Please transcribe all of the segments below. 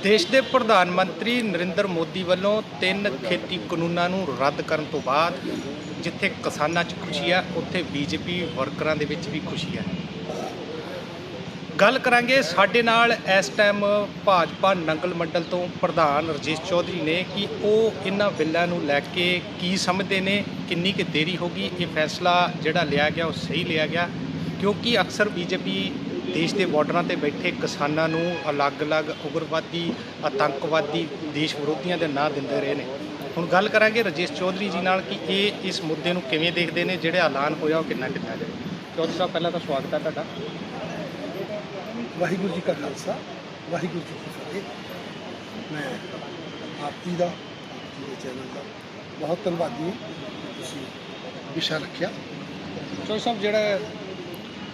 ਦੇਸ਼ ਦੇ ਪ੍ਰਧਾਨ ਮੰਤਰੀ ਨਰਿੰਦਰ ਮੋਦੀ ਵੱਲੋਂ 3 ਖੇਤੀ ਕਾਨੂੰਨਾਂ ਨੂੰ ਰੱਦ ਕਰਨ ਤੋਂ ਬਾਅਦ ਜਿੱਥੇ ਕਿਸਾਨਾਂ 'ਚ ਖੁਸ਼ੀ ਆ ਉੱਥੇ ਬੀਜੇਪੀ ਵਰਕਰਾਂ ਦੇ ਵਿੱਚ ਵੀ ਖੁਸ਼ੀ ਆ। ਗੱਲ ਕਰਾਂਗੇ ਸਾਡੇ ਨਾਲ ਇਸ ਟਾਈਮ ਭਾਜਪਾ ਨੰਗਲ ਮੰਡਲ ਤੋਂ ਪ੍ਰਧਾਨ ਰਜੇਸ਼ ਚੌਧਰੀ ਨੇ ਕਿ ਉਹ ਇਹਨਾਂ ਬਿੱਲਾਂ ਨੂੰ ਲੈ ਕੇ ਕੀ ਸਮਝਦੇ ਨੇ, ਕਿੰਨੀ ਕੁ ਦੇਰੀ ਹੋ ਗਈ, ਇਹ ਫੈਸਲਾ ਜਿਹੜਾ ਲਿਆ ਗਿਆ ਉਹ ਸਹੀ ਲਿਆ ਗਿਆ ਕਿਉਂਕਿ ਅਕਸਰ ਬੀਜੇਪੀ ਦੇਸ਼ ਦੇ ਬਾਰਡਰਾਂ ਤੇ ਬੈਠੇ ਕਿਸਾਨਾਂ ਨੂੰ ਅਲੱਗ-ਅਲੱਗ ਉਗਰਵਾਦੀ, ਆਤੰਕਵਾਦੀ, ਦੇਸ਼ ਵਿਰੋਧੀਆਂ ਦੇ ਨਾਂ ਦਿੰਦੇ ਰਹੇ ਨੇ। ਹੁਣ ਗੱਲ ਕਰਾਂਗੇ ਰਜੇਸ਼ ਚੌਧਰੀ ਜੀ ਨਾਲ ਕਿ ਇਹ ਇਸ ਮੁੱਦੇ ਨੂੰ ਕਿਵੇਂ ਦੇਖਦੇ ਨੇ, ਜਿਹੜੇ ਐਲਾਨ ਹੋਇਆ ਉਹ ਕਿੰਨਾ ਕੀਤਾ ਜਾਏ। ਚੌਧਰੀ ਸਾਹਿਬ ਪਹਿਲਾਂ ਤਾਂ ਸਵਾਗਤ ਹੈ ਤੁਹਾਡਾ। ਵਾਹਿਗੁਰੂ ਜੀ ਕਾ ਖਾਲਸਾ, ਵਾਹਿਗੁਰੂ ਜੀ ਕੀ ਫਤਿਹ। ਮੈਂ ਆਪ ਜੀ ਦਾ, ਆਪ ਜੀ ਦੇ ਚੈਨਲ ਦਾ ਬਹੁਤ ਧੰਨਵਾਦੀ ਹਾਂ। ਤੁਸੀਂ ਵਿਸ਼ਾ ਰੱਖਿਆ। ਚੌਧਰੀ ਸਾਹਿਬ, ਜਿਹੜਾ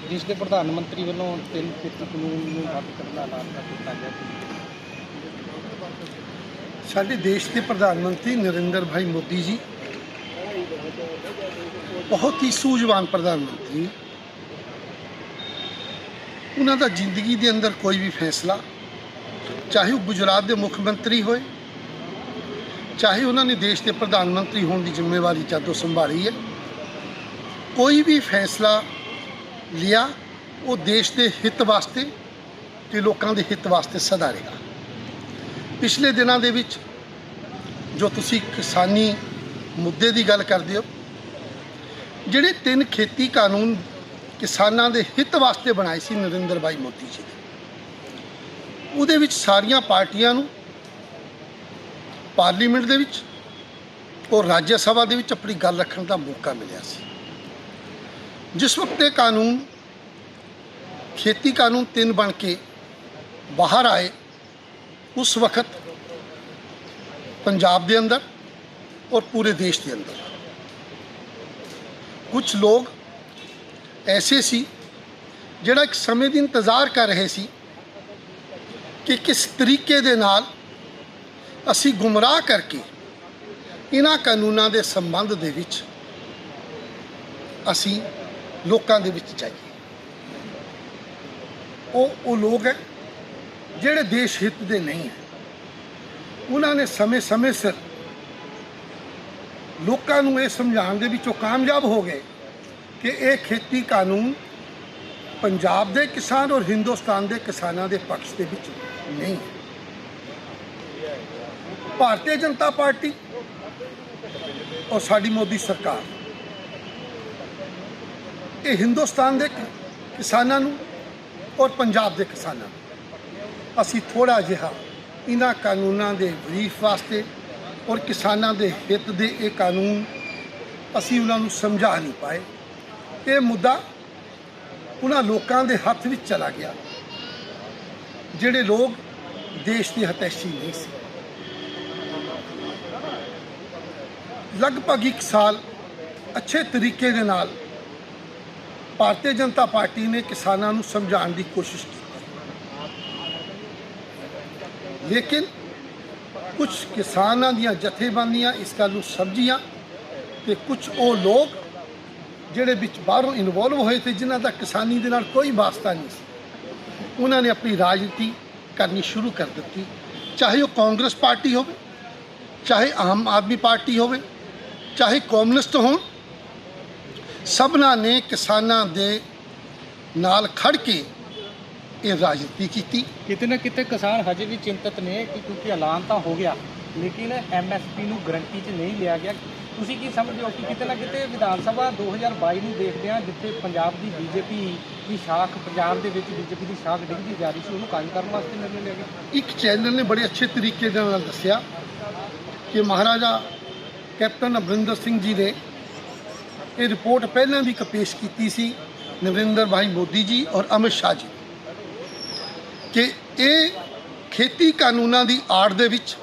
ਦੇਸ਼ ਦੇ ਪ੍ਰਧਾਨ ਮੰਤਰੀ ਵੱਲੋਂ 3 ਖੇਤੀ ਕਾਨੂੰਨ ਨੂੰ ਰੱਦ ਕਰਨ ਦਾ ਐਲਾਨ ਕਰ ਦਿੱਤਾ ਗਿਆ, ਸਾਡੇ ਦੇਸ਼ ਦੇ ਪ੍ਰਧਾਨ ਮੰਤਰੀ ਨਰਿੰਦਰ ਭਾਈ ਮੋਦੀ ਜੀ ਬਹੁਤ ਹੀ ਸੂਝਵਾਨ ਪ੍ਰਧਾਨ ਮੰਤਰੀ। ਉਹਨਾਂ ਦਾ ਜ਼ਿੰਦਗੀ ਦੇ ਅੰਦਰ ਕੋਈ ਵੀ ਫੈਸਲਾ, ਚਾਹੇ ਉਹ ਗੁਜਰਾਤ ਦੇ ਮੁੱਖ ਮੰਤਰੀ ਹੋਏ, ਚਾਹੇ ਉਹਨਾਂ ਨੇ ਦੇਸ਼ ਦੇ ਪ੍ਰਧਾਨ ਮੰਤਰੀ ਹੋਣ ਦੀ ਜ਼ਿੰਮੇਵਾਰੀ ਜਦੋਂ ਸੰਭਾਲੀ ਹੈ, ਕੋਈ ਵੀ ਫੈਸਲਾ ਲਿਆ ਉਹ ਦੇਸ਼ ਦੇ ਹਿੱਤ ਵਾਸਤੇ ਤੇ ਲੋਕਾਂ ਦੇ ਹਿੱਤ ਵਾਸਤੇ ਸਦਾ ਰਿਹਾ। ਪਿਛਲੇ ਦਿਨਾਂ ਦੇ ਵਿੱਚ ਜੋ ਤੁਸੀਂ ਕਿਸਾਨੀ ਮੁੱਦੇ ਦੀ ਗੱਲ ਕਰਦੇ ਹੋ, ਜਿਹੜੇ 3 ਖੇਤੀ ਕਾਨੂੰਨ ਕਿਸਾਨਾਂ ਦੇ ਹਿੱਤ ਵਾਸਤੇ ਬਣਾਏ ਸੀ ਨਰਿੰਦਰ ਭਾਈ ਮੋਦੀ ਜੀ ਨੇ, ਉਹਦੇ ਵਿੱਚ ਸਾਰੀਆਂ ਪਾਰਟੀਆਂ ਨੂੰ ਪਾਰਲੀਮੈਂਟ ਦੇ ਵਿੱਚ ਔਰ ਰਾਜ ਸਭਾ ਦੇ ਵਿੱਚ ਆਪਣੀ ਗੱਲ ਰੱਖਣ ਦਾ ਮੌਕਾ ਮਿਲਿਆ ਸੀ। ਜਿਸ ਵਕਤ ਇਹ ਕਾਨੂੰਨ ਖੇਤੀ ਕਾਨੂੰਨ 3 ਬਣ ਕੇ ਬਾਹਰ ਆਏ, ਉਸ ਵਕਤ ਪੰਜਾਬ ਦੇ ਅੰਦਰ ਔਰ ਪੂਰੇ ਦੇਸ਼ ਦੇ ਅੰਦਰ ਕੁਝ ਲੋਕ ਐਸੇ ਸੀ ਜਿਹੜਾ ਇੱਕ ਸਮੇਂ ਦੀ ਇੰਤਜ਼ਾਰ ਕਰ ਰਹੇ ਸੀ ਕਿ ਕਿਸ ਤਰੀਕੇ ਦੇ ਨਾਲ ਅਸੀਂ ਗੁੰਮਰਾਹ ਕਰਕੇ ਇਹਨਾਂ ਕਾਨੂੰਨਾਂ ਦੇ ਸੰਬੰਧ ਦੇ ਵਿੱਚ ਅਸੀਂ ਲੋਕਾਂ ਦੇ ਵਿੱਚ ਜਾਈਏ। ਉਹ ਲੋਕ ਹੈ ਜਿਹੜੇ ਦੇਸ਼ ਹਿੱਤ ਦੇ ਨਹੀਂ ਹੈ। ਉਹਨਾਂ ਨੇ ਸਮੇਂ ਸਿਰ ਲੋਕਾਂ ਨੂੰ ਇਹ ਸਮਝਾਉਣ ਦੇ ਵਿੱਚ ਉਹ ਕਾਮਯਾਬ ਹੋ ਗਏ ਕਿ ਇਹ ਖੇਤੀ ਕਾਨੂੰਨ ਪੰਜਾਬ ਦੇ ਕਿਸਾਨ ਔਰ ਹਿੰਦੁਸਤਾਨ ਦੇ ਕਿਸਾਨਾਂ ਦੇ ਪੱਖ ਦੇ ਵਿੱਚ ਨਹੀਂ ਹੈ। ਭਾਰਤੀ ਜਨਤਾ ਪਾਰਟੀ ਔਰ ਸਾਡੀ ਮੋਦੀ ਸਰਕਾਰ ਇਹ ਹਿੰਦੁਸਤਾਨ ਦੇ ਕਿਸਾਨਾਂ ਨੂੰ ਔਰ ਪੰਜਾਬ ਦੇ ਕਿਸਾਨਾਂ ਨੂੰ ਅਸੀਂ ਥੋੜ੍ਹਾ ਜਿਹਾ ਇਹਨਾਂ ਕਾਨੂੰਨਾਂ ਦੇ ਵਰੀਫ ਵਾਸਤੇ ਔਰ ਕਿਸਾਨਾਂ ਦੇ ਹਿੱਤ ਦੇ ਇਹ ਕਾਨੂੰਨ ਅਸੀਂ ਉਹਨਾਂ ਨੂੰ ਸਮਝਾ ਨਹੀਂ ਪਾਏ। ਇਹ ਮੁੱਦਾ ਉਹਨਾਂ ਲੋਕਾਂ ਦੇ ਹੱਥ ਵਿੱਚ ਚਲਾ ਗਿਆ ਜਿਹੜੇ ਲੋਕ ਦੇਸ਼ ਦੇ ਹਿਤੈਸ਼ੀ ਨਹੀਂ ਸੀ। ਲਗਭਗ 1 ਸਾਲ ਅੱਛੇ ਤਰੀਕੇ ਦੇ ਨਾਲ ਭਾਰਤੀ ਜਨਤਾ ਪਾਰਟੀ ਨੇ ਕਿਸਾਨਾਂ ਨੂੰ ਸਮਝਾਉਣ ਦੀ ਕੋਸ਼ਿਸ਼ ਕੀਤੀ, ਲੇਕਿਨ ਕੁਝ ਕਿਸਾਨਾਂ ਦੀਆਂ ਜਥੇਬੰਦੀਆਂ ਇਸ ਗੱਲ ਨੂੰ ਸਮਝੀਆਂ ਤੇ ਕੁਝ ਉਹ ਲੋਕ ਜਿਹੜੇ ਵਿੱਚ ਬਾਹਰੋਂ ਇਨਵੋਲਵ ਹੋਏ ਤੇ ਜਿਨ੍ਹਾਂ ਦਾ ਕਿਸਾਨੀ ਦੇ ਨਾਲ ਕੋਈ ਵਾਸਤਾ ਨਹੀਂ ਸੀ, ਉਹਨਾਂ ਨੇ ਆਪਣੀ ਰਾਜਨੀਤੀ ਕਰਨੀ ਸ਼ੁਰੂ ਕਰ ਦਿੱਤੀ। ਚਾਹੇ ਉਹ ਕਾਂਗਰਸ ਪਾਰਟੀ ਹੋਵੇ, ਚਾਹੇ ਆਮ ਆਦਮੀ ਪਾਰਟੀ ਹੋਵੇ, ਚਾਹੇ ਕਮਿਊਨਿਸਟ ਹੋਣ, ਸਭਨਾਂ ਨੇ ਕਿਸਾਨਾਂ ਦੇ ਨਾਲ ਖੜ ਕੇ ਇਹ ਰਾਜਨੀਤੀ ਕੀਤੀ। ਕਿਤੇ ਨਾ ਕਿਤੇ ਕਿਸਾਨ ਹਜੇ ਵੀ ਚਿੰਤਤ ਨੇ ਕਿ ਕਿਉਂਕਿ ਐਲਾਨ ਤਾਂ ਹੋ ਗਿਆ ਲੇਕਿਨ MSP ਨੂੰ ਗਰੰਟੀ 'ਚ ਨਹੀਂ ਲਿਆ ਗਿਆ। ਤੁਸੀਂ ਕੀ ਸਮਝਦੇ ਹੋ ਕਿ ਕਿਤੇ ਨਾ ਕਿਤੇ ਵਿਧਾਨ ਸਭਾ 2022 ਨੂੰ ਦੇਖਦੇ ਹਾਂ, ਜਿੱਥੇ ਪੰਜਾਬ ਦੀ ਬੀਜੇਪੀ ਦੀ ਸ਼ਾਖ, ਪੰਜਾਬ ਦੇ ਵਿੱਚ ਬੀਜੇਪੀ ਦੀ ਸ਼ਾਖ ਡਿੱਗਦੀ ਜਾ ਰਹੀ ਸੀ, ਉਹਨੂੰ ਕਾਇਮ ਕਰਨ ਵਾਸਤੇ ਨਿਰਣੇ ਲਿਆ ਗਿਆ। ਇੱਕ ਚੈਨਲ ਨੇ ਬੜੇ ਅੱਛੇ ਤਰੀਕੇ ਦੇ ਨਾਲ ਦੱਸਿਆ ਕਿ ਮਹਾਰਾਜਾ ਕੈਪਟਨ ਅਮਰਿੰਦਰ ਸਿੰਘ ਜੀ ਨੇ ਇਹ ਰਿਪੋਰਟ ਪਹਿਲਾਂ ਵੀ ਪੇਸ਼ ਕੀਤੀ ਸੀ ਨਰਿੰਦਰ ਭਾਈ ਮੋਦੀ ਜੀ ਔਰ ਅਮਿਤ ਸ਼ਾਹ ਜੀ ਕਿ ਇਹ ਖੇਤੀ ਕਾਨੂੰਨਾਂ ਦੀ ਆੜ ਦੇ ਵਿੱਚ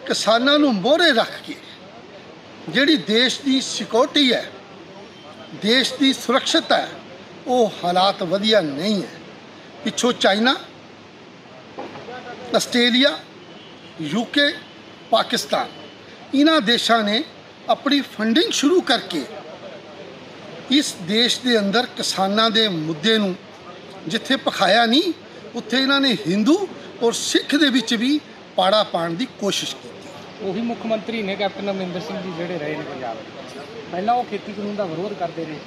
ਕਿਸਾਨਾਂ ਨੂੰ ਮੋਹਰੇ ਰੱਖ ਕੇ ਜਿਹੜੀ ਦੇਸ਼ ਦੀ ਸਿਕਿਉਰਿਟੀ ਹੈ, ਦੇਸ਼ ਦੀ ਸੁਰੱਖਿਅਤ ਹੈ, ਉਹ ਹਾਲਾਤ ਵਧੀਆ ਨਹੀਂ ਹੈ। ਪਿੱਛੋਂ ਚਾਈਨਾ, ਆਸਟ੍ਰੇਲੀਆ, UK, ਪਾਕਿਸਤਾਨ, ਇਹਨਾਂ ਦੇਸ਼ਾਂ ਨੇ ਆਪਣੀ ਫੰਡਿੰਗ ਸ਼ੁਰੂ ਕਰਕੇ ਇਸ ਦੇਸ਼ ਦੇ ਅੰਦਰ ਕਿਸਾਨਾਂ ਦੇ ਮੁੱਦੇ ਨੂੰ ਜਿੱਥੇ ਪਖਾਇਆ ਨਹੀਂ, ਉੱਥੇ ਇਹਨਾਂ ਨੇ ਹਿੰਦੂ ਔਰ ਸਿੱਖ ਦੇ ਵਿੱਚ ਵੀ ਪਾੜਾ ਪਾਉਣ ਦੀ ਕੋਸ਼ਿਸ਼ ਕੀਤੀ। ਉਹੀ ਮੁੱਖ ਮੰਤਰੀ ਨੇ ਕੈਪਟਨ ਅਮਰਿੰਦਰ ਸਿੰਘ ਜੀ ਜਿਹੜੇ ਰਹੇ ਨੇ ਪੰਜਾਬ ਵਿੱਚ, ਪਹਿਲਾਂ ਉਹ ਖੇਤੀ ਕਾਨੂੰਨ ਦਾ ਵਿਰੋਧ ਕਰਦੇ ਰਹੇ।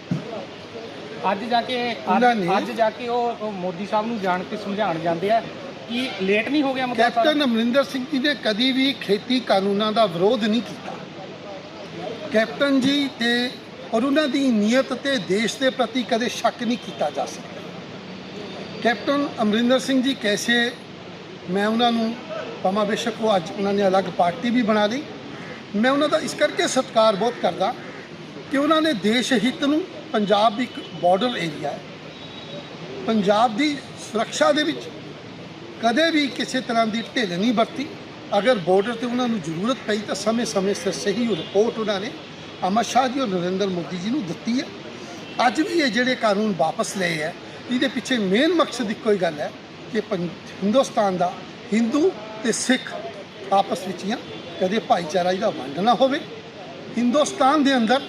ਅੱਜ ਜਾ ਕੇ ਉਹ ਮੋਦੀ ਸਾਹਿਬ ਨੂੰ ਜਾਣ ਕੇ ਸਮਝਾਉਣ ਜਾਂਦੇ ਆ ਕਿ ਲੇਟ ਨਹੀਂ ਹੋ ਗਿਆ ਮੁੱਦਾ ਸਾਹਿਬ? ਕੈਪਟਨ ਅਮਰਿੰਦਰ ਸਿੰਘ ਜੀ ਨੇ ਕਦੀ ਵੀ ਖੇਤੀ ਕਾਨੂੰਨਾਂ ਦਾ ਵਿਰੋਧ ਨਹੀਂ ਕੀਤਾ। ਕੈਪਟਨ ਜੀ ਤੇ ਔਰ ਉਹਨਾਂ ਦੀ ਨੀਅਤ ਤੇ ਦੇਸ਼ ਦੇ ਪ੍ਰਤੀ ਕਦੇ ਸ਼ੱਕ ਨਹੀਂ ਕੀਤਾ ਜਾ ਸਕਦਾ। ਕੈਪਟਨ ਅਮਰਿੰਦਰ ਸਿੰਘ ਜੀ ਕੈਸੇ, ਮੈਂ ਉਹਨਾਂ ਨੂੰ ਭਾਵੇਂ ਬੇਸ਼ੱਕ ਉਹ ਅੱਜ ਉਹਨਾਂ ਨੇ ਅਲੱਗ ਪਾਰਟੀ ਵੀ ਬਣਾ ਲਈ, ਮੈਂ ਉਹਨਾਂ ਦਾ ਇਸ ਕਰਕੇ ਸਤਿਕਾਰ ਬਹੁਤ ਕਰਦਾ ਕਿ ਉਹਨਾਂ ਨੇ ਦੇਸ਼ ਹਿੱਤ ਨੂੰ, ਪੰਜਾਬ ਇੱਕ ਬਾਰਡਰ ਏਰੀਆ ਹੈ, ਪੰਜਾਬ ਦੀ ਸੁਰੱਖਿਆ ਦੇ ਵਿੱਚ ਕਦੇ ਵੀ ਕਿਸੇ ਤਰ੍ਹਾਂ ਦੀ ਢਿੱਲ ਨਹੀਂ ਵਰਤੀ। ਅਗਰ ਬਾਰਡਰ ਤੇ ਉਹਨਾਂ ਨੂੰ ਜ਼ਰੂਰਤ ਪਈ ਤਾਂ ਸਮੇਂ-ਸਮੇਂ ਸਿਰ ਸਹੀ ਰਿਪੋਰਟ ਉਹਨਾਂ ਨੇ ਅਮਿਤ ਸ਼ਾਹ ਜੀ ਔਰ ਨਰਿੰਦਰ ਮੋਦੀ ਜੀ ਨੂੰ ਦਿੱਤੀ ਹੈ। ਅੱਜ ਵੀ ਇਹ ਜਿਹੜੇ ਕਾਨੂੰਨ ਵਾਪਸ ਲਏ ਹੈ, ਇਹਦੇ ਪਿੱਛੇ ਮੇਨ ਮਕਸਦ ਇੱਕੋ ਹੀ ਗੱਲ ਹੈ ਕਿ ਹਿੰਦੁਸਤਾਨ ਦਾ ਹਿੰਦੂ ਤੇ ਸਿੱਖ ਆਪਸ ਵਿੱਚ ਹੀ ਕਦੇ ਭਾਈਚਾਰਾ ਇਹਦਾ ਵੰਡ ਨਾ ਹੋਵੇ। ਹਿੰਦੁਸਤਾਨ ਦੇ ਅੰਦਰ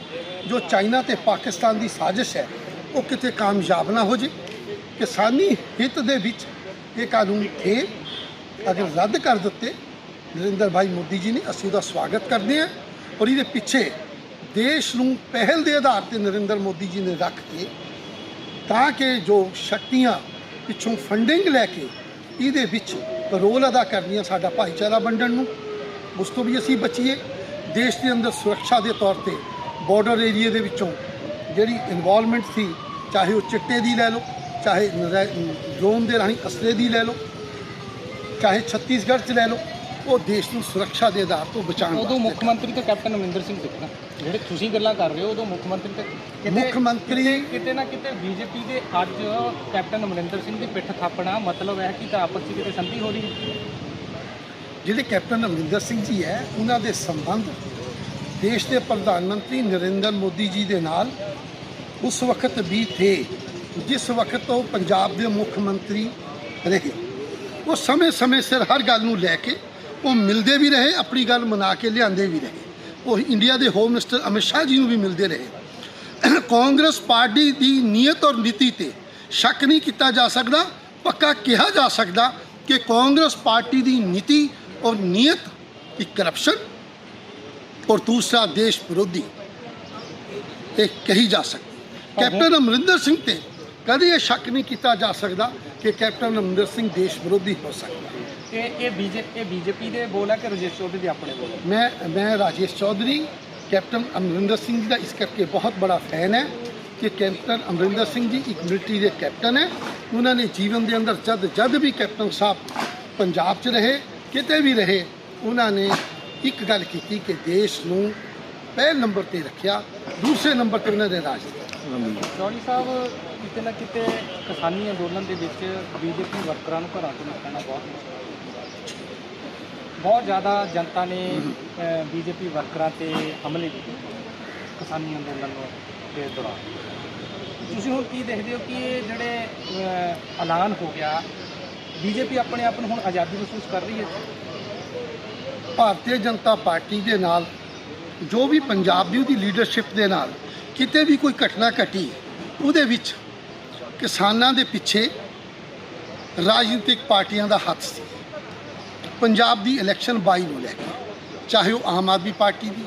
ਜੋ ਚਾਈਨਾ ਤੇ ਪਾਕਿਸਤਾਨ ਦੀ ਸਾਜ਼ਿਸ਼ ਹੈ ਉਹ ਕਿਤੇ ਕਾਮਯਾਬ ਨਾ ਹੋ ਜੇ। ਕਿਸਾਨੀ ਹਿੱਤ ਦੇ ਵਿੱਚ ਇਹ ਕਾਨੂੰਨ ਥੇ ਅਗਰ ਰੱਦ ਕਰ ਦਿੱਤੇ ਨਰਿੰਦਰ ਭਾਈ ਮੋਦੀ ਜੀ ਨੇ, ਅਸੀਂ ਉਹਦਾ ਸਵਾਗਤ ਕਰਦੇ ਹਾਂ। ਔਰ ਇਹਦੇ ਪਿੱਛੇ ਦੇਸ਼ ਨੂੰ ਪਹਿਲ ਦੇ ਆਧਾਰ ਤੇ ਨਰਿੰਦਰ ਮੋਦੀ ਜੀ ਨੇ ਰੱਖ ਕੇ, ਤਾਂ ਕਿ ਜੋ ਸ਼ਕਤੀਆਂ ਪਿੱਛੋਂ ਫੰਡਿੰਗ ਲੈ ਕੇ ਇਹਦੇ ਵਿੱਚ ਰੋਲ ਅਦਾ ਕਰਦੀਆਂ ਸਾਡਾ ਭਾਈਚਾਰਾ ਵੰਡਣ ਨੂੰ, ਉਸ ਤੋਂ ਵੀ ਅਸੀਂ ਬਚੀਏ। ਦੇਸ਼ ਦੇ ਅੰਦਰ ਸੁਰੱਖਿਆ ਦੇ ਤੌਰ ਤੇ ਬਾਰਡਰ ਏਰੀਏ ਦੇ ਵਿੱਚੋਂ ਜਿਹੜੀ ਇਨਵੋਲਵਮੈਂਟ ਸੀ, ਚਾਹੇ ਉਹ ਚਿੱਟੇ ਦੀ ਲੈ ਲਓ, ਚਾਹੇ ਡਰੋਨ ਦੇ ਰਾਹੀਂ ਅਸਲੇ ਦੀ ਲੈ ਲਓ, ਚਾਹੇ ਛੱਤੀਸਗੜ੍ਹ 'ਚ ਲੈ ਲਓ, ਉਹ ਦੇਸ਼ ਨੂੰ ਸੁਰੱਖਿਆ ਦੇ ਆਧਾਰ ਤੋਂ ਬਚਾਉਣ। ਉਦੋਂ ਮੁੱਖ ਮੰਤਰੀ ਤੇ ਕੈਪਟਨ ਅਮਰਿੰਦਰ ਸਿੰਘ ਸਿੱਖਣਾ, ਜਿਹੜੇ ਤੁਸੀਂ ਗੱਲਾਂ ਕਰ ਰਹੇ ਹੋ, ਉਦੋਂ ਮੁੱਖ ਮੰਤਰੀ ਤੇ ਮੁੱਖ ਮੰਤਰੀ ਕਿਤੇ ਨਾ ਕਿਤੇ ਬੀਜੇਪੀ ਦੇ ਅੱਜ ਕੈਪਟਨ ਅਮਰਿੰਦਰ ਸਿੰਘ ਦੀ ਪਿੱਠ ਥਾਪਣਾ ਮਤਲਬ ਹੈ ਕਿ ਤਾਂ ਆਪਸ ਵਿੱਚ ਕਿਤੇ ਸੰਧੀ ਹੋ ਰਹੀ ਹੈ। ਜਿਹੜੇ ਕੈਪਟਨ ਅਮਰਿੰਦਰ ਸਿੰਘ ਜੀ ਹੈ, ਉਹਨਾਂ ਦੇ ਸੰਬੰਧ ਦੇਸ਼ ਦੇ ਪ੍ਰਧਾਨ ਮੰਤਰੀ ਨਰਿੰਦਰ ਮੋਦੀ ਜੀ ਦੇ ਨਾਲ ਉਸ ਵਕਤ ਵੀ ਥੇ ਜਿਸ ਵਕਤ ਉਹ ਪੰਜਾਬ ਦੇ ਮੁੱਖ ਮੰਤਰੀ ਰਹੇ। ਉਹ ਸਮੇਂ-ਸਮੇਂ ਸਿਰ ਹਰ ਗੱਲ ਨੂੰ ਲੈ ਕੇ ਉਹ ਮਿਲਦੇ ਵੀ ਰਹੇ, ਆਪਣੀ ਗੱਲ ਮਨਾ ਕੇ ਲਿਆਂਦੇ ਵੀ ਰਹੇ। ਉਹ ਇੰਡੀਆ ਦੇ ਹੋਮ ਮਿਨਿਸਟਰ ਅਮਿਤ ਸ਼ਾਹ ਜੀ ਨੂੰ ਵੀ ਮਿਲਦੇ ਰਹੇ। ਕਾਂਗਰਸ ਪਾਰਟੀ ਦੀ ਨੀਅਤ ਔਰ ਨੀਤੀ ਤੇ ਸ਼ੱਕ ਨਹੀਂ ਕੀਤਾ ਜਾ ਸਕਦਾ। ਪੱਕਾ ਕਿਹਾ ਜਾ ਸਕਦਾ ਕਿ ਕਾਂਗਰਸ ਪਾਰਟੀ ਦੀ ਨੀਤੀ ਔਰ ਨੀਅਤ ਇੱਕ ਕਰਪਸ਼ਨ ਔਰ ਦੂਸਰਾ ਦੇਸ਼ ਵਿਰੋਧੀ ਇਹ ਕਹੀ ਜਾ ਸਕਦੀ। ਕੈਪਟਨ ਅਮਰਿੰਦਰ ਸਿੰਘ ਤੇ ਕਦੇ ਇਹ ਸ਼ੱਕ ਨਹੀਂ ਕੀਤਾ ਜਾ ਸਕਦਾ ਕਿ ਕੈਪਟਨ ਅਮਰਿੰਦਰ ਸਿੰਘ ਦੇਸ਼ ਵਿਰੋਧੀ ਹੋ ਸਕਦਾ। ਇਹ ਬੀਜੇਪੀ ਦੇ ਬੋਲ ਹੈ ਕਿ ਰਾਜੇਸ਼ ਚੌਧਰੀ ਦੇ ਆਪਣੇ ਬੋਲ? ਮੈਂ ਰਾਜੇਸ਼ ਚੌਧਰੀ ਕੈਪਟਨ ਅਮਰਿੰਦਰ ਸਿੰਘ ਜੀ ਦਾ ਇਸ ਕਰਕੇ ਬਹੁਤ ਬੜਾ ਫੈਨ ਹੈ ਕਿ ਕੈਪਟਨ ਅਮਰਿੰਦਰ ਸਿੰਘ ਜੀ ਇੱਕ ਮਿਲਟਰੀ ਦੇ ਕੈਪਟਨ ਹੈ। ਉਹਨਾਂ ਨੇ ਜੀਵਨ ਦੇ ਅੰਦਰ ਜਦ ਵੀ ਕੈਪਟਨ ਸਾਹਿਬ ਪੰਜਾਬ 'ਚ ਰਹੇ, ਕਿਤੇ ਵੀ ਰਹੇ, ਉਹਨਾਂ ਨੇ ਇੱਕ ਗੱਲ ਕੀਤੀ ਕਿ ਦੇਸ਼ ਨੂੰ ਪਹਿਲ ਨੰਬਰ ਤੇ ਰੱਖਿਆ, ਦੂਸਰੇ ਨੰਬਰ ਤੇ ਉਹਨਾਂ ਦੇ ਰਾਜ ਦਿੱਤਾ। ਚੌਧਰੀ ਸਾਹਿਬ, ਕਿਤੇ ਨਾ ਕਿਤੇ ਕਿਸਾਨੀ ਅੰਦੋਲਨ ਦੇ ਵਿੱਚ ਬੀਜੇਪੀ ਵਰਕਰਾਂ ਨੂੰ ਘਰਾਂ ਤੋਂ ਨਿਕਲਣਾ ਬਹੁਤ ਜ਼ਿਆਦਾ ਜਨਤਾ ਨੇ ਬੀਜੇਪੀ ਵਰਕਰਾਂ ਤੇ ਹਮਲੇ ਕੀਤੇ ਕਿਸਾਨੀ ਅੰਦੋਲਨ ਦੇ ਦੌਰਾਨ। ਤੁਸੀਂ ਹੁਣ ਕੀ ਦੇਖਦੇ ਹੋ ਕਿ ਇਹ ਜਿਹੜੇ ਐਲਾਨ ਹੋ ਗਿਆ, ਬੀਜੇਪੀ ਆਪਣੇ ਆਪ ਨੂੰ ਹੁਣ ਆਜ਼ਾਦੀ ਮਹਿਸੂਸ ਕਰ ਰਹੀ ਹੈ? ਭਾਰਤੀ ਜਨਤਾ ਪਾਰਟੀ ਦੇ ਨਾਲ ਜੋ ਵੀ ਪੰਜਾਬ ਦੀ ਉਹਦੀ ਲੀਡਰਸ਼ਿਪ ਦੇ ਨਾਲ ਕਿਤੇ ਵੀ ਕੋਈ ਘਟਨਾ ਘਟੀ, ਉਹਦੇ ਵਿੱਚ ਕਿਸਾਨਾਂ ਦੇ ਪਿੱਛੇ ਰਾਜਨੀਤਿਕ ਪਾਰਟੀਆਂ ਦਾ ਹੱਥ ਸੀ। ਪੰਜਾਬ ਦੀ ਇਲੈਕਸ਼ਨ 22 ਨੂੰ ਲੈ ਕੇ, ਚਾਹੇ ਉਹ ਆਮ ਆਦਮੀ ਪਾਰਟੀ ਦੀ,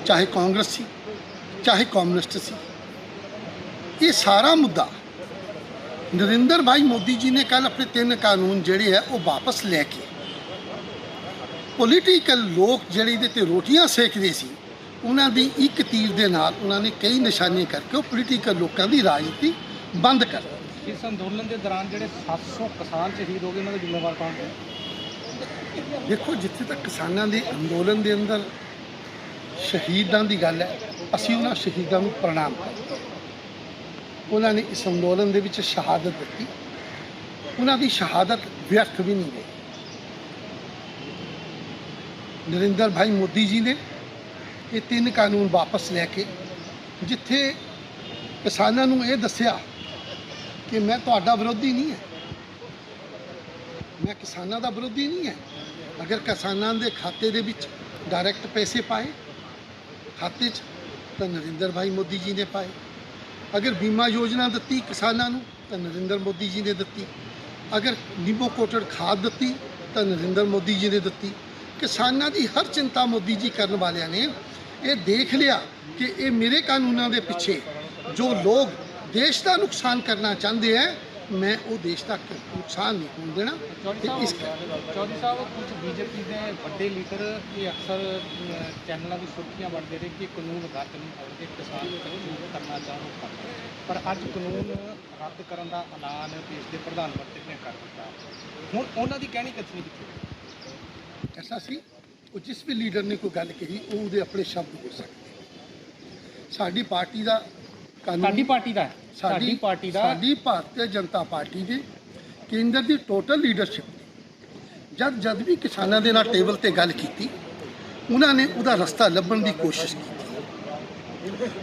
ਚਾਹੇ ਕਾਂਗਰਸ ਸੀ, ਚਾਹੇ ਕਮਿਊਨਿਸਟ ਸੀ, ਇਹ ਸਾਰਾ ਮੁੱਦਾ ਨਰਿੰਦਰ ਭਾਈ ਮੋਦੀ ਜੀ ਨੇ ਕੱਲ ਆਪਣੇ 3 ਕਾਨੂੰਨ ਜਿਹੜੇ ਹੈ ਉਹ ਵਾਪਸ ਲੈ ਕੇ ਪੋਲੀਟੀਕਲ ਲੋਕ ਜਿਹੜੇ ਇਹਦੇ ਤੇ ਰੋਟੀਆਂ ਸੇਕਦੇ ਸੀ, ਉਹਨਾਂ ਦੀ ਇੱਕ ਤੀਰ ਦੇ ਨਾਲ ਉਹਨਾਂ ਨੇ ਕਈ ਨਿਸ਼ਾਨੇ ਕਰਕੇ ਉਹ ਪੋਲੀਟੀਕਲ ਲੋਕਾਂ ਦੀ ਰਾਜਨੀਤੀ ਬੰਦ ਕਰ ਦਿੱਤੀ। ਇਸ ਅੰਦੋਲਨ ਦੇ ਦੌਰਾਨ ਜਿਹੜੇ 700 ਕਿਸਾਨ ਸ਼ਹੀਦ ਹੋ ਗਏ, ਉਹਨਾਂ ਦਾ ਜ਼ਿੰਮੇਵਾਰ ਕੌਣ ਹੈ? ਦੇਖੋ, ਜਿੱਥੇ ਤੱਕ ਕਿਸਾਨਾਂ ਦੇ ਅੰਦੋਲਨ ਦੇ ਅੰਦਰ ਸ਼ਹੀਦਾਂ ਦੀ ਗੱਲ ਹੈ, ਅਸੀਂ ਉਹਨਾਂ ਸ਼ਹੀਦਾਂ ਨੂੰ ਪ੍ਰਣਾਮ ਕਰਦੇ। ਉਹਨਾਂ ਨੇ ਇਸ ਅੰਦੋਲਨ ਦੇ ਵਿੱਚ ਸ਼ਹਾਦਤ ਦਿੱਤੀ, ਉਹਨਾਂ ਦੀ ਸ਼ਹਾਦਤ ਵਿਅਰਥ ਵੀ ਨਹੀਂ ਗਈ। ਨਰਿੰਦਰ ਭਾਈ ਮੋਦੀ ਜੀ ਨੇ ਇਹ 3 ਕਾਨੂੰਨ ਵਾਪਸ ਲੈ ਕੇ, ਜਿੱਥੇ ਕਿਸਾਨਾਂ ਨੂੰ ਇਹ ਦੱਸਿਆ ਕਿ ਮੈਂ ਤੁਹਾਡਾ ਵਿਰੋਧੀ ਨਹੀਂ ਹੈ, ਮੈਂ ਕਿਸਾਨਾਂ ਦਾ ਵਿਰੋਧੀ ਨਹੀਂ ਹੈ। ਅਗਰ ਕਿਸਾਨਾਂ ਦੇ ਖਾਤੇ ਦੇ ਵਿੱਚ ਡਾਇਰੈਕਟ ਪੈਸੇ ਪਾਏ ਖਾਤੇ 'ਚ ਤਾਂ ਨਰਿੰਦਰ ਭਾਈ ਮੋਦੀ ਜੀ ਨੇ ਪਾਏ। ਅਗਰ ਬੀਮਾ ਯੋਜਨਾ ਦਿੱਤੀ ਕਿਸਾਨਾਂ ਨੂੰ ਤਾਂ ਨਰਿੰਦਰ ਮੋਦੀ ਜੀ ਨੇ ਦਿੱਤੀ। ਅਗਰ ਨੀਮੋ ਕੋਟਡ ਖਾਦ ਦਿੱਤੀ ਮਾਤਾ ਨਰਿੰਦਰ ਮੋਦੀ ਜੀ ਨੇ ਦਿੱਤੀ। ਕਿਸਾਨਾਂ ਦੀ ਹਰ ਚਿੰਤਾ ਮੋਦੀ ਜੀ ਕਰਨ ਵਾਲਿਆਂ ਨੇ ਇਹ ਦੇਖ ਲਿਆ ਕਿ ਇਹ ਮੇਰੇ ਕਾਨੂੰਨਾਂ ਦੇ ਪਿੱਛੇ ਜੋ ਲੋਕ ਦੇਸ਼ ਦਾ ਨੁਕਸਾਨ ਕਰਨਾ ਚਾਹੁੰਦੇ ਹੈ, ਮੈਂ ਉਹ ਦੇਸ਼ ਦਾ ਨੁਕਸਾਨ ਨਹੀਂ ਹੋਣ ਦੇਣਾ। ਤੇ ਇਸ ਚੌਧਰੀ ਸਾਹਿਬ, ਕੁਝ ਬੀਜੇਪੀ ਦੇ ਵੱਡੇ ਲੀਡਰ ਇਹ ਅਕਸਰ ਚੈਨਲਾਂ ਦੀ ਸੁਰਖੀਆਂ ਬਣਦੇ ਰਹੇ ਕਿ ਕਾਨੂੰਨ ਰੱਦ ਨਹੀਂ ਹੋਣਗੇ, ਕਿਸਾਨ ਕਾਨੂੰਨ ਕਰਨਾ ਚਾਹੋ ਪਰ ਅੱਜ ਕਾਨੂੰਨ ਰੱਦ ਕਰਨ ਦਾ ਐਲਾਨ ਦੇਸ਼ ਦੇ ਪ੍ਰਧਾਨ ਮੰਤਰੀ ਨੇ ਕਰ ਦਿੱਤਾ। ਹੁਣ ਉਹਨਾਂ ਦੀ ਕਹਿਣੀ ਕਿੱਥੇ ਕਿੱਥੇ ਐਸਾ ਸੀ ਉਹ ਜਿਸ ਵੀ ਲੀਡਰ ਨੇ ਕੋਈ ਗੱਲ ਕਹੀ ਉਹ ਉਹਦੇ ਆਪਣੇ ਸ਼ਬਦ ਹੋ ਸਕਦੇ। ਸਾਡੀ ਪਾਰਟੀ ਦਾ ਕਾਨੂੰਨ, ਸਾਡੀ ਪਾਰਟੀ ਦਾ ਸਾਡੀ ਭਾਰਤੀ ਜਨਤਾ ਪਾਰਟੀ ਦੇ ਕੇਂਦਰ ਦੀ ਟੋਟਲ ਲੀਡਰਸ਼ਿਪ ਜਦ ਵੀ ਕਿਸਾਨਾਂ ਦੇ ਨਾਲ ਟੇਬਲ ਤੇ ਗੱਲ ਕੀਤੀ, ਉਹਨਾਂ ਨੇ ਉਹਦਾ ਰਸਤਾ ਲੱਭਣ ਦੀ ਕੋਸ਼ਿਸ਼ ਕੀਤੀ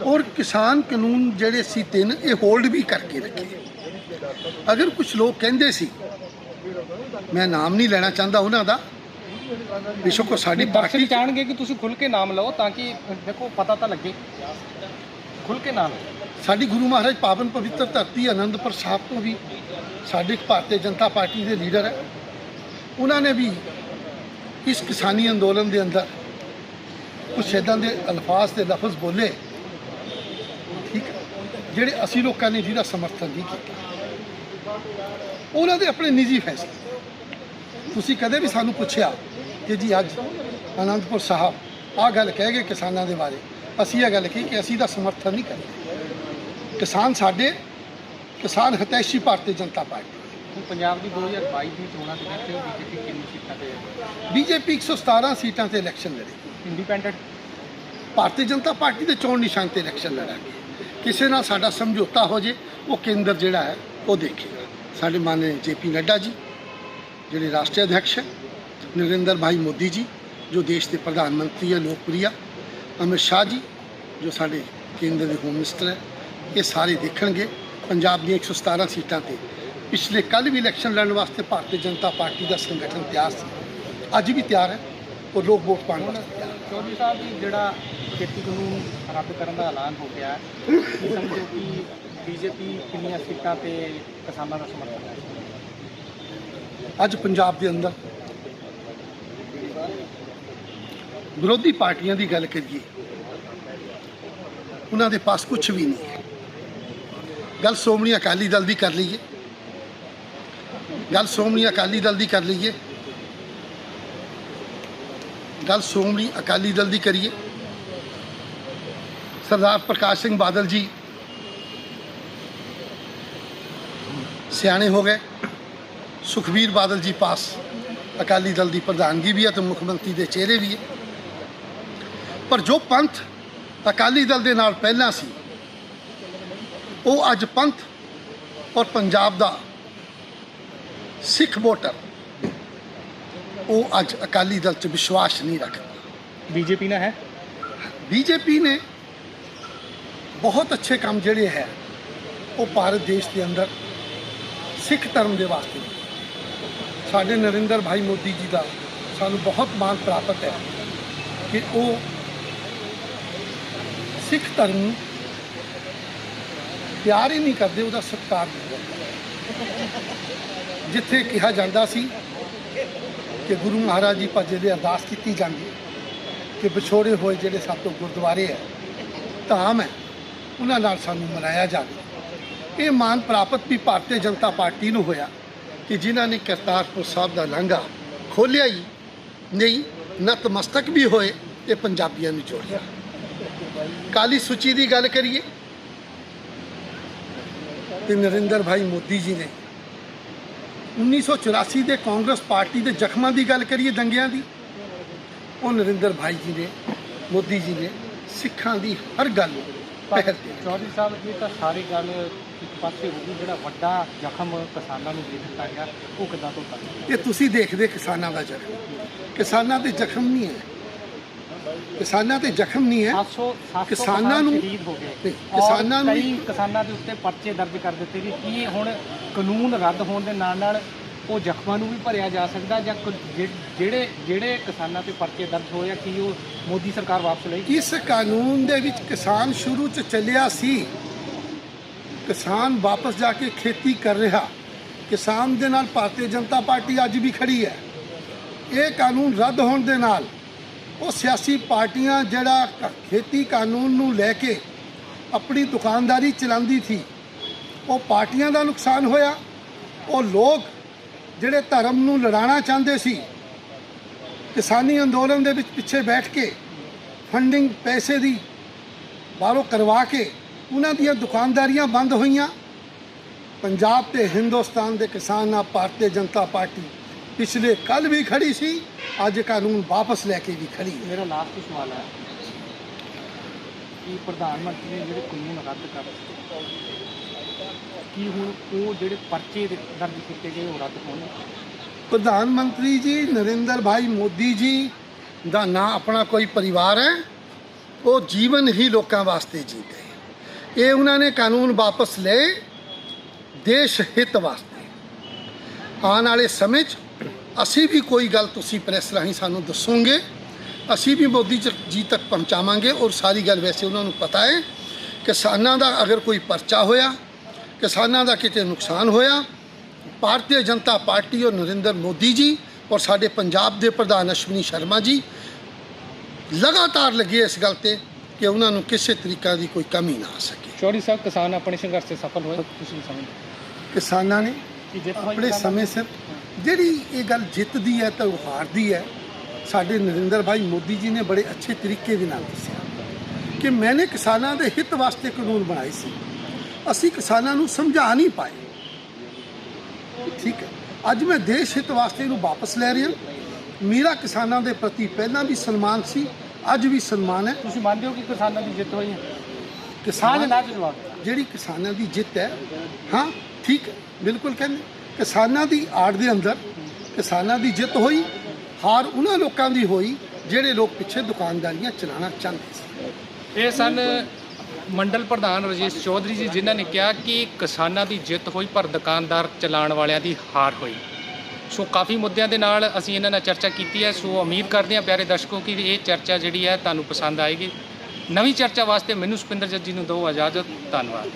ਔਰ ਕਿਸਾਨ ਕਾਨੂੰਨ ਜਿਹੜੇ ਸੀ 3 ਇਹ ਹੋਲਡ ਵੀ ਕਰਕੇ ਰੱਖੇ। ਅਗਰ ਕੁਝ ਲੋਕ ਕਹਿੰਦੇ ਸੀ, ਮੈਂ ਨਾਮ ਨਹੀਂ ਲੈਣਾ ਚਾਹੁੰਦਾ ਉਹਨਾਂ ਦਾ, ਵਿਸ਼ਵ ਕੋ ਸਾਡੀ ਪਾਰਟੀ ਚਾਹਣਗੇ ਕਿ ਤੁਸੀਂ ਖੁੱਲ ਕੇ ਨਾਮ ਲਓ ਤਾਂ ਕਿ ਦੇਖੋ ਪਤਾ ਤਾਂ ਲੱਗੇ, ਖੁੱਲ ਕੇ ਨਾਮ ਸਾਡੀ ਗੁਰੂ ਮਹਾਰਾਜ ਪਾਵਨ ਪਵਿੱਤਰ ਧਰਤੀ ਆਨੰਦਪੁਰ ਸਾਹਿਬ ਤੋਂ ਵੀ ਸਾਡੇ ਭਾਰਤੀ ਜਨਤਾ ਪਾਰਟੀ ਦੇ ਲੀਡਰ ਹੈ, ਉਹਨਾਂ ਨੇ ਵੀ ਇਸ ਕਿਸਾਨੀ ਅੰਦੋਲਨ ਦੇ ਅੰਦਰ ਕੁਛ ਇੱਦਾਂ ਦੇ ਅਲਫਾਜ਼ ਤੇ ਲਫ਼ਜ਼ ਬੋਲੇ, ਠੀਕ ਹੈ, ਜਿਹੜੇ ਅਸੀਂ ਲੋਕਾਂ ਨੇ ਜਿਹਦਾ ਸਮਰਥਨ ਨਹੀਂ ਕੀਤਾ। ਉਹਨਾਂ ਦੇ ਆਪਣੇ ਨਿੱਜੀ ਫੈਸਲੇ। ਤੁਸੀਂ ਕਦੇ ਵੀ ਸਾਨੂੰ ਪੁੱਛਿਆ ਕਿ ਜੀ ਅੱਜ ਆਨੰਦਪੁਰ ਸਾਹਿਬ ਆਹ ਗੱਲ ਕਹਿ ਗਏ ਕਿਸਾਨਾਂ ਦੇ ਬਾਰੇ, ਅਸੀਂ ਇਹ ਗੱਲ ਕਹੀ ਕਿ ਅਸੀਂ ਦਾ ਸਮਰਥਨ ਨਹੀਂ ਕਰਦੇ। ਕਿਸਾਨ ਹਿਤੈਸ਼ੀ ਭਾਰਤੀ ਜਨਤਾ ਪਾਰਟੀ। ਪੰਜਾਬ ਦੀ 2022 ਦੀ ਚੋਣਾਂ ਦੇ ਵਿੱਚ ਬੀਜੇਪੀ ਕਿੰਨੀ ਸੀਟਾਂ ਤੇ ਬੀਜੇਪੀ 117 ਸੀਟਾਂ ਤੇ ਇਲੈਕਸ਼ਨ ਲੜੇ। ਇੰਡੀਪੈਂਡੈਂਟ ਭਾਰਤੀ ਜਨਤਾ ਪਾਰਟੀ ਦੇ ਚੋਣ ਨਿਸ਼ਾਨ ਤੇ ਇਲੈਕਸ਼ਨ ਲੜਾਂਗੇ। ਕਿਸੇ ਨਾਲ ਸਾਡਾ ਸਮਝੌਤਾ ਹੋ ਜੇ ਉਹ ਕੇਂਦਰ ਜਿਹੜਾ ਹੈ ਉਹ ਦੇਖੇਗਾ। ਸਾਡੇ ਮਾਨਯੋਗ JP ਨੱਡਾ ਜੀ ਜਿਹੜੇ ਰਾਸ਼ਟਰੀ ਅਧਿਕਸ਼ ਹੈ, ਨਰਿੰਦਰ ਭਾਈ ਮੋਦੀ ਜੀ ਜੋ ਦੇਸ਼ ਦੇ ਪ੍ਰਧਾਨ ਮੰਤਰੀ ਹੈ ਲੋਕਪ੍ਰਿय, ਅਮਿਤ ਸ਼ਾਹ ਜੀ ਜੋ ਸਾਡੇ ਕੇਂਦਰ ਦੇ ਹੋਮ ਮਿਨਿਸਟਰ ਹੈ, ਇਹ ਸਾਰੇ ਦੇਖਣਗੇ। ਪੰਜਾਬ ਦੀਆਂ 117 ਸੀਟਾਂ ਤੇ ਪਿਛਲੇ ਕੱਲ੍ਹ ਵੀ ਇਲੈਕਸ਼ਨ ਲੜਨ ਵਾਸਤੇ ਭਾਰਤੀ ਜਨਤਾ ਪਾਰਟੀ ਦਾ ਸੰਗਠਨ ਤਿਆਰ ਸੀ, ਅੱਜ ਵੀ ਤਿਆਰ ਹੈ ਔਰ ਲੋਕ ਵੋਟ ਪਾਉਣ ਵਾਸਤੇ ਤਿਆਰ ਹੈ। ਚੌਧਰੀ ਸਾਹਿਬ ਜੀ, ਜਿਹੜਾ ਖੇਤੀ ਕਾਨੂੰਨ ਰੱਦ ਕਰਨ ਦਾ ਐਲਾਨ ਹੋ ਗਿਆ, ਸਮਝੋ ਕਿ ਬੀਜੇਪੀ ਕਿੰਨੀਆਂ ਸੀਟਾਂ ਤੇ ਕਿਸਾਨਾਂ ਦਾ ਸਮਰਥਨ ਹੈ? ਅੱਜ ਪੰਜਾਬ ਦੇ ਅੰਦਰ ਵਿਰੋਧੀ ਪਾਰਟੀਆਂ ਦੀ ਗੱਲ ਕਰੀਏ, ਉਹਨਾਂ ਦੇ ਪਾਸ ਕੁਝ ਵੀ ਨਹੀਂ ਹੈ। ਗੱਲ ਸ਼੍ਰੋਮਣੀ ਅਕਾਲੀ ਦਲ ਦੀ ਕਰ ਲਈਏ, ਗੱਲ ਸ਼੍ਰੋਮਣੀ ਅਕਾਲੀ ਦਲ ਦੀ ਕਰੀਏ। ਸਰਦਾਰ ਪ੍ਰਕਾਸ਼ ਸਿੰਘ ਬਾਦਲ ਜੀ ਸਿਆਣੇ ਹੋ ਗਏ। ਸੁਖਬੀਰ ਬਾਦਲ ਜੀ ਪਾਸ ਅਕਾਲੀ ਦਲ ਦੀ ਪ੍ਰਧਾਨਗੀ ਵੀ ਹੈ ਤੇ ਮੁੱਖ ਮੰਤਰੀ ਦੇ ਚਿਹਰੇ ਵੀ ਹੈ। ਪਰ ਜੋ ਪੰਥ ਅਕਾਲੀ ਦਲ ਦੇ ਨਾਲ ਪਹਿਲਾਂ ਸੀ, ਉਹ ਅੱਜ ਪੰਥ ਔਰ ਪੰਜਾਬ ਦਾ ਸਿੱਖ ਵੋਟਰ ਉਹ ਅੱਜ ਅਕਾਲੀ ਦਲ 'ਚ ਵਿਸ਼ਵਾਸ ਨਹੀਂ ਰੱਖਦਾ। ਬੀਜੇਪੀ ਨਾਲ ਹੈ। ਬੀਜੇਪੀ ਨੇ ਬਹੁਤ ਅੱਛੇ ਕੰਮ ਜਿਹੜੇ ਹੈ ਉਹ ਭਾਰਤ ਦੇਸ਼ ਦੇ ਅੰਦਰ ਸਿੱਖ ਧਰਮ ਦੇ ਵਾਸਤੇ ਸਾਡੇ ਨਰਿੰਦਰ ਭਾਈ ਮੋਦੀ ਜੀ ਦਾ ਸਾਨੂੰ ਬਹੁਤ ਮਾਣ ਪ੍ਰਾਪਤ ਹੈ ਕਿ ਉਹ ਸਿੱਖ ਧਰਮ ਨੂੰ ਪਿਆਰ ਹੀ ਨਹੀਂ ਕਰਦੇ, ਉਹਦਾ ਸਤਿਕਾਰ ਨਹੀਂ ਕਰਦੇ। ਜਿੱਥੇ ਕਿਹਾ ਜਾਂਦਾ ਸੀ ਕਿ ਗੁਰੂ ਮਹਾਰਾਜ ਜੀ ਭਜੇ ਦੀ ਅਰਦਾਸ ਕੀਤੀ ਜਾਂਦੀ ਕਿ ਵਿਛੋੜੇ ਹੋਏ ਜਿਹੜੇ ਸਭ ਤੋਂ ਗੁਰਦੁਆਰੇ ਹੈ ਧਾਮ ਹੈ, ਉਹਨਾਂ ਨਾਲ ਸਾਨੂੰ ਮਨਾਇਆ ਜਾਵੇ। ਇਹ ਮਾਣ ਪ੍ਰਾਪਤ ਵੀ ਭਾਰਤੀ ਜਨਤਾ ਪਾਰਟੀ ਨੂੰ ਹੋਇਆ ਕਿ ਜਿਨ੍ਹਾਂ ਨੇ ਕਰਤਾਰਪੁਰ ਸਾਹਿਬ ਦਾ ਲਾਂਘਾ ਖੋਲ੍ਹਿਆ ਹੀ ਨਹੀਂ, ਨਤਮਸਤਕ ਵੀ ਹੋਏ ਤੇ ਪੰਜਾਬੀਆਂ ਨੂੰ ਜੋੜਿਆ। ਕਾਲੀ ਸੂਚੀ ਦੀ ਗੱਲ ਕਰੀਏ ਤੇ ਨਰਿੰਦਰ ਭਾਈ ਮੋਦੀ ਜੀ ਨੇ 1984 ਦੇ ਕਾਂਗਰਸ ਪਾਰਟੀ ਦੇ ਜ਼ਖਮਾਂ ਦੀ ਗੱਲ ਕਰੀਏ, ਦੰਗਿਆਂ ਦੀ, ਉਹ ਨਰਿੰਦਰ ਭਾਈ ਜੀ ਨੇ, ਮੋਦੀ ਜੀ ਨੇ ਸਿੱਖਾਂ ਦੀ ਹਰ ਗੱਲ ਪਹਿਲ ਤੇ। ਚੌਧਰੀ ਸਾਹਿਬ, ਇਹ ਤਾਂ ਸਾਰੀ ਗੱਲ ਇੱਕ ਪਾਸੇ ਹੋ ਗਈ, ਜਿਹੜਾ ਵੱਡਾ ਜ਼ਖਮ ਕਿਸਾਨਾਂ ਨੂੰ ਦੇ ਦਿੱਤਾ ਗਿਆ ਉਹ ਕਿੱਦਾਂ ਧੋਤਾ? ਇਹ ਤੁਸੀਂ ਦੇਖਦੇ ਕਿਸਾਨਾਂ ਦਾ ਜ਼ਖਮ, ਕਿਸਾਨਾਂ ਦੇ ਜ਼ਖਮ ਨਹੀਂ ਹੈ, ਕਿਸਾਨਾਂ ਤੇ ਜ਼ਖਮ ਨਹੀਂ ਹੈ। ਕਿਸਾਨਾਂ ਨੂੰ ਸ਼ਹੀਦ ਹੋ ਗਏ, ਕਿਸਾਨਾਂ ਨੂੰ ਕਈ ਕਿਸਾਨਾਂ ਦੇ ਉੱਤੇ ਪਰਚੇ ਦਰਜ ਕਰ ਦਿੱਤੇ ਗਏ। ਕੀ ਹੁਣ ਕਾਨੂੰਨ ਰੱਦ ਹੋਣ ਦੇ ਨਾਲ ਨਾਲ ਉਹ ਜ਼ਖਮਾਂ ਨੂੰ ਵੀ ਭਰਿਆ ਜਾ ਸਕਦਾ, ਜਾਂ ਜਿਹੜੇ ਕਿਸਾਨਾਂ ਤੇ ਪਰਚੇ ਦਰਜ ਹੋਏ ਆ ਕੀ ਉਹ ਮੋਦੀ ਸਰਕਾਰ ਵਾਪਸ ਲਏਗੀ? ਇਸ ਕਾਨੂੰਨ ਦੇ ਵਿੱਚ ਕਿਸਾਨ ਸ਼ੁਰੂ 'ਚ ਚੱਲਿਆ ਸੀ, ਕਿਸਾਨ ਵਾਪਸ ਜਾ ਕੇ ਖੇਤੀ ਕਰ ਰਿਹਾ। ਕਿਸਾਨ ਦੇ ਨਾਲ ਭਾਰਤੀ ਜਨਤਾ ਪਾਰਟੀ ਅੱਜ ਵੀ ਖੜੀ ਹੈ। ਇਹ ਕਾਨੂੰਨ ਰੱਦ ਹੋਣ ਦੇ ਨਾਲ ਉਹ ਸਿਆਸੀ ਪਾਰਟੀਆਂ ਜਿਹੜਾ ਖੇਤੀ ਕਾਨੂੰਨ ਨੂੰ ਲੈ ਕੇ ਆਪਣੀ ਦੁਕਾਨਦਾਰੀ ਚਲਾਉਂਦੀ ਸੀ, ਉਹ ਪਾਰਟੀਆਂ ਦਾ ਨੁਕਸਾਨ ਹੋਇਆ। ਉਹ ਲੋਕ ਜਿਹੜੇ ਧਰਮ ਨੂੰ ਲੜਾਉਣਾ ਚਾਹੁੰਦੇ ਸੀ, ਕਿਸਾਨੀ ਅੰਦੋਲਨ ਦੇ ਵਿੱਚ ਪਿੱਛੇ ਬੈਠ ਕੇ ਫੰਡਿੰਗ ਪੈਸੇ ਦੀ ਬਾਹਰੋਂ ਕਰਵਾ ਕੇ ਉਹਨਾਂ ਦੀਆਂ ਦੁਕਾਨਦਾਰੀਆਂ ਬੰਦ ਹੋਈਆਂ। ਪੰਜਾਬ ਤੇ ਹਿੰਦੁਸਤਾਨ ਦੇ ਕਿਸਾਨਾਂ ਭਾਰਤੀ ਜਨਤਾ ਪਾਰਟੀ ਪਿਛਲੇ ਕੱਲ ਵੀ ਖੜੀ ਸੀ, ਅੱਜ ਕਾਨੂੰਨ ਵਾਪਸ ਲੈ ਕੇ ਵੀ ਖੜੀ ਹੈ। ਮੇਰਾ ਲਾਸਟ ਸਵਾਲ ਹੈ ਕਿ ਪ੍ਰਧਾਨ ਮੰਤਰੀ ਨੇ ਜਿਹੜੇ ਕਾਨੂੰਨ ਰੱਦ ਕਰ ਦਿੱਤੇ, ਕੀ ਹੁਣ ਉਹ ਜਿਹੜੇ ਪਰਚੇ ਦਰਜ ਕੀਤੇ ਗਏ ਉਹ ਰੱਦ ਹੋਣਗੇ? ਪ੍ਰਧਾਨ ਮੰਤਰੀ ਜੀ ਨਰਿੰਦਰ ਭਾਈ ਮੋਦੀ ਜੀ ਦਾ ਨਾਂ ਆਪਣਾ ਕੋਈ ਪਰਿਵਾਰ ਹੈ, ਉਹ ਜੀਵਨ ਹੀ ਲੋਕਾਂ ਵਾਸਤੇ ਜੀਂਦੇ। ਇਹ ਉਹਨਾਂ ਨੇ ਕਾਨੂੰਨ ਵਾਪਸ ਲਏ ਦੇਸ਼ ਹਿੱਤ ਵਾਸਤੇ। ਆਉਣ ਵਾਲੇ ਸਮੇਂ 'ਚ ਅਸੀਂ ਵੀ ਕੋਈ ਗੱਲ ਤੁਸੀਂ ਪ੍ਰੈਸ ਰਾਹੀਂ ਸਾਨੂੰ ਦੱਸੋਗੇ, ਅਸੀਂ ਵੀ ਮੋਦੀ ਜੀ ਤੱਕ ਪਹੁੰਚਾਵਾਂਗੇ। ਔਰ ਸਾਰੀ ਗੱਲ ਵੈਸੇ ਉਹਨਾਂ ਨੂੰ ਪਤਾ ਹੈ, ਕਿਸਾਨਾਂ ਦਾ ਅਗਰ ਕੋਈ ਪਰਚਾ ਹੋਇਆ, ਕਿਸਾਨਾਂ ਦਾ ਕਿਤੇ ਨੁਕਸਾਨ ਹੋਇਆ, ਭਾਰਤੀ ਜਨਤਾ ਪਾਰਟੀ ਔਰ ਨਰਿੰਦਰ ਮੋਦੀ ਜੀ ਔਰ ਸਾਡੇ ਪੰਜਾਬ ਦੇ ਪ੍ਰਧਾਨ ਅਸ਼ਵਨੀ ਸ਼ਰਮਾ ਜੀ ਲਗਾਤਾਰ ਲੱਗੇ ਇਸ ਗੱਲ ਤੇ ਕਿ ਉਹਨਾਂ ਨੂੰ ਕਿਸੇ ਤਰੀਕਾ ਦੀ ਕੋਈ ਕਮੀ ਨਾ ਆ ਸਕੇ। ਚੌਧਰੀ ਸਾਹਿਬ, ਕਿਸਾਨ ਆਪਣੇ ਸੰਘਰਸ਼ 'ਚ ਸਫਲ ਹੋਏ ਤੁਸੀਂ ਸਮਝਦੇ ਕਿਸਾਨਾਂ ਨੇ ਕਿ ਜਿੱਤ ਹੋਈ ਆਪਣੇ ਸਮੇਂ ਸਿਰ ਜਿਹੜੀ ਇਹ ਗੱਲ ਜਿੱਤਦੀ ਹੈ ਤਾਂ ਉਹ ਹਾਰਦੀ ਹੈ। ਸਾਡੇ ਨਰਿੰਦਰ ਭਾਈ ਮੋਦੀ ਜੀ ਨੇ ਬੜੇ ਅੱਛੇ ਤਰੀਕੇ ਦੇ ਨਾਲ ਦੱਸਿਆ ਕਿ ਮੈਨੇ ਕਿਸਾਨਾਂ ਦੇ ਹਿੱਤ ਵਾਸਤੇ ਕਾਨੂੰਨ ਬਣਾਏ ਸੀ, ਅਸੀਂ ਕਿਸਾਨਾਂ ਨੂੰ ਸਮਝਾ ਨਹੀਂ ਪਾਏ। ਠੀਕ ਹੈ, ਅੱਜ ਮੈਂ ਦੇਸ਼ ਹਿੱਤ ਵਾਸਤੇ ਇਹਨੂੰ ਵਾਪਸ ਲੈ ਰਿਹਾ। ਮੇਰਾ ਕਿਸਾਨਾਂ ਦੇ ਪ੍ਰਤੀ ਪਹਿਲਾਂ ਵੀ ਸਨਮਾਨ ਸੀ, ਅੱਜ ਵੀ ਸਨਮਾਨ ਹੈ। ਤੁਸੀਂ ਮੰਨਦੇ ਹੋ ਕਿ ਕਿਸਾਨਾਂ ਦੀ ਜਿੱਤ ਹੋਈ ਹੈ? ਕਿਸਾਨ ਨਾ ਜਵਾਬ ਜਿਹੜੀ ਕਿਸਾਨਾਂ ਦੀ ਜਿੱਤ ਹੈ, ਹਾਂ ਠੀਕ ਹੈ, ਬਿਲਕੁਲ ਕਹਿੰਦੇ ਕਿਸਾਨਾਂ ਦੀ ਆੜ ਦੇ ਅੰਦਰ ਕਿਸਾਨਾਂ ਦੀ ਜਿੱਤ ਹੋਈ। ਹਾਰ ਉਹਨਾਂ ਲੋਕਾਂ ਦੀ ਹੋਈ ਜਿਹੜੇ ਲੋਕ ਪਿੱਛੇ ਦੁਕਾਨਦਾਰੀਆਂ ਚਲਾਉਣਾ ਚਾਹੁੰਦੇ ਸੀ। ਇਹ ਸਨ ਮੰਡਲ ਪ੍ਰਧਾਨ ਰਾਜੇਸ਼ ਚੌਧਰੀ ਜੀ, ਜਿਨ੍ਹਾਂ ਨੇ ਕਿਹਾ ਕਿ ਕਿਸਾਨਾਂ ਦੀ ਜਿੱਤ ਹੋਈ ਪਰ ਦੁਕਾਨਦਾਰ ਚਲਾਉਣ ਵਾਲਿਆਂ ਦੀ ਹਾਰ ਹੋਈ। ਸੋ ਕਾਫੀ ਮੁੱਦਿਆਂ ਦੇ ਨਾਲ ਅਸੀਂ ਇਹਨਾਂ ਨਾਲ ਚਰਚਾ ਕੀਤੀ ਹੈ। ਸੋ ਉਮੀਦ ਕਰਦੇ ਹਾਂ ਪਿਆਰੇ ਦਰਸ਼ਕੋ ਕਿ ਇਹ ਚਰਚਾ ਜਿਹੜੀ ਹੈ ਤੁਹਾਨੂੰ ਪਸੰਦ ਆਏਗੀ। ਨਵੀਂ ਚਰਚਾ ਵਾਸਤੇ ਮੈਨੂੰ ਸੁਪਿੰਦਰ ਜੱਜੀ ਨੂੰ ਦਿਓ ਇਜਾਜ਼ਤ। ਧੰਨਵਾਦ।